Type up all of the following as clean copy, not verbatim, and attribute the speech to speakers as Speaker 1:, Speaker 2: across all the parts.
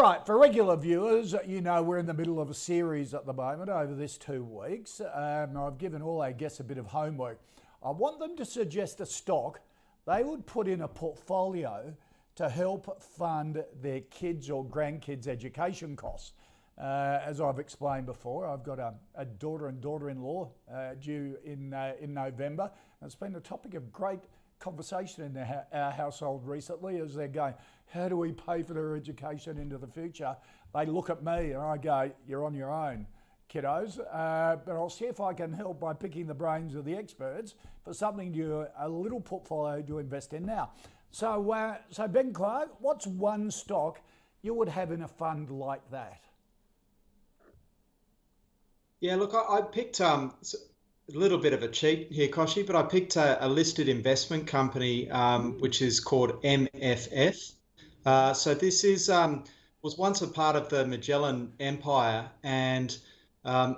Speaker 1: right, for regular viewers, you know we're in the middle of a series at the moment over this 2 weeks. I've given all our guests a bit of homework. I want them to suggest a stock they would put in a portfolio to help fund their kids' or grandkids' education costs. As I've explained before, I've got a daughter and daughter-in-law due in November. And it's been a topic of great conversation in our household recently as they're going, how do we pay for their education into the future? They look at me and I go, you're on your own, kiddos. But I'll see if I can help by picking the brains of the experts for something a little portfolio to invest in now. So Ben Clark, what's one stock you would have in a fund like that?
Speaker 2: Yeah, look, I picked a little bit of a cheat here, Koshi, but I picked a listed investment company, which is called MFF. So this was once a part of the Magellan Empire, and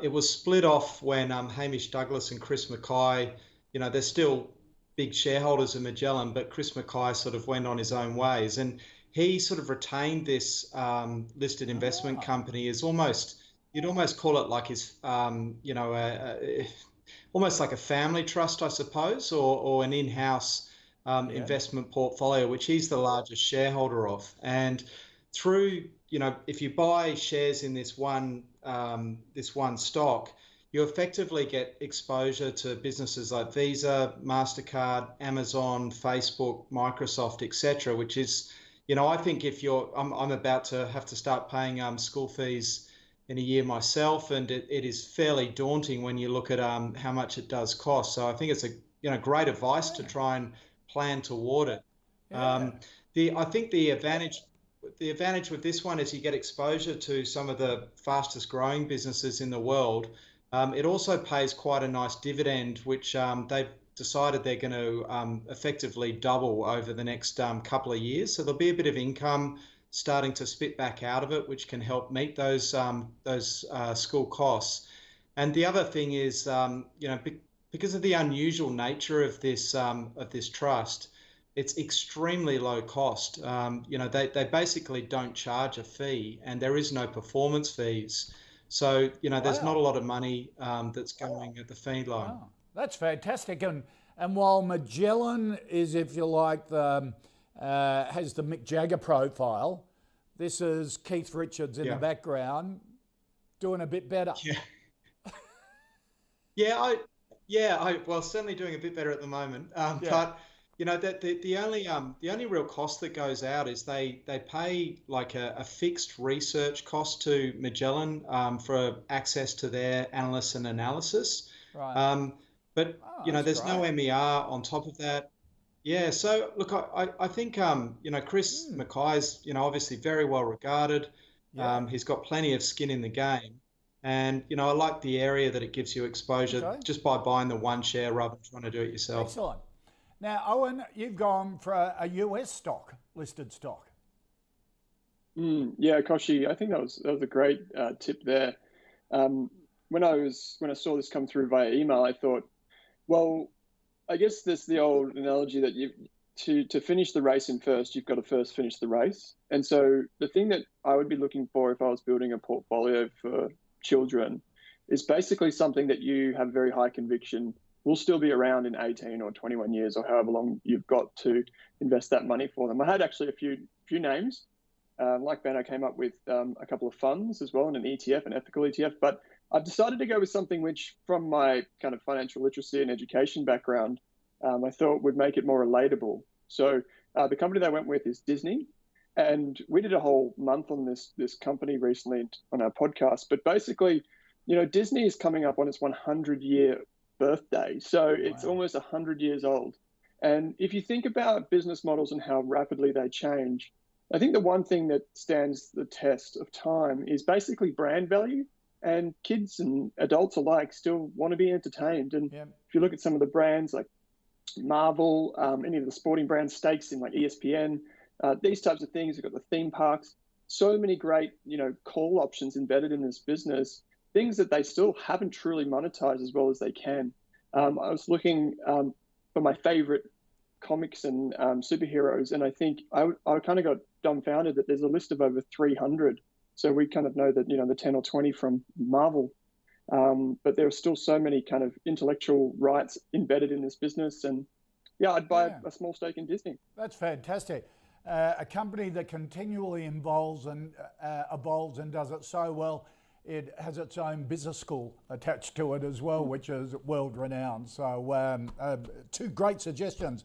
Speaker 2: it was split off when Hamish Douglas and Chris Mackay, they're still big shareholders of Magellan, but Chris Mackay sort of went on his own ways, and he sort of retained this listed investment company as you'd almost call it like his, almost like a family trust, I suppose, or an in-house investment portfolio, which he's the largest shareholder of. And through, if you buy shares in this one stock, you effectively get exposure to businesses like Visa, MasterCard, Amazon, Facebook, Microsoft, etc., which is, I think if I'm about to have to start paying school fees in a year myself, and it is fairly daunting when you look at how much it does cost. So I think it's a great advice to try and plan toward it. I think the advantage with this one is you get exposure to some of the fastest growing businesses in the world. It also pays quite a nice dividend, which they've decided they're going to effectively double over the next couple of years. So there'll be a bit of income starting to spit back out of it, which can help meet those school costs. And the other thing is, because of the unusual nature of this trust, it's extremely low cost. They basically don't charge a fee, and there is no performance fees. So there's not a lot of money that's going at the fee line.
Speaker 1: Wow. That's fantastic. And while Magellan is, if you like, has the Mick Jagger profile, this is Keith Richards in the background doing a bit better.
Speaker 2: Well, certainly doing a bit better at the moment. But the only real cost that goes out is they pay like a fixed research cost to Magellan for access to their analysts and analysis.
Speaker 1: Right.
Speaker 2: But there's
Speaker 1: great.
Speaker 2: no MER on top of that. Yeah, so look, I think Chris Mackay's obviously very well regarded. He's got plenty of skin in the game, and I like the area that it gives you exposure just by buying the one share rather than trying to do it yourself.
Speaker 1: Excellent. Now, Owen, you've gone for a US stock, listed stock.
Speaker 3: Yeah, Koshi, I think that was a great tip there. When I saw this come through via email, I thought, well, I guess there's the old analogy that to finish the race in first, you've got to first finish the race. And so the thing that I would be looking for if I was building a portfolio for children is basically something that you have very high conviction will still be around in 18 or 21 years or however long you've got to invest that money for them. I had actually a few names. Like Ben, I came up with a couple of funds as well and an ETF, an ethical ETF, but I've decided to go with something which, from my kind of financial literacy and education background, I thought would make it more relatable. So the company that I went with is Disney, and we did a whole month on this company recently on our podcast. But basically, Disney is coming up on its 100-year birthday, so it's almost 100 years old. And if you think about business models and how rapidly they change, I think the one thing that stands the test of time is basically brand value. And kids and adults alike still want to be entertained. And if you look at some of the brands like Marvel, any of the sporting brands, stakes in like ESPN, these types of things, you've got the theme parks, so many great, call options embedded in this business, things that they still haven't truly monetized as well as they can. I was looking for my favorite comics and superheroes, and I think I kind of got dumbfounded that there's a list of over 300. So we kind of know that, the 10 or 20 from Marvel. But there are still so many kind of intellectual rights embedded in this business. And yeah, I'd buy a small stake in Disney.
Speaker 1: That's fantastic. A company that continually evolves and does it so well. It has its own business school attached to it as well, which is world renowned. So two great suggestions.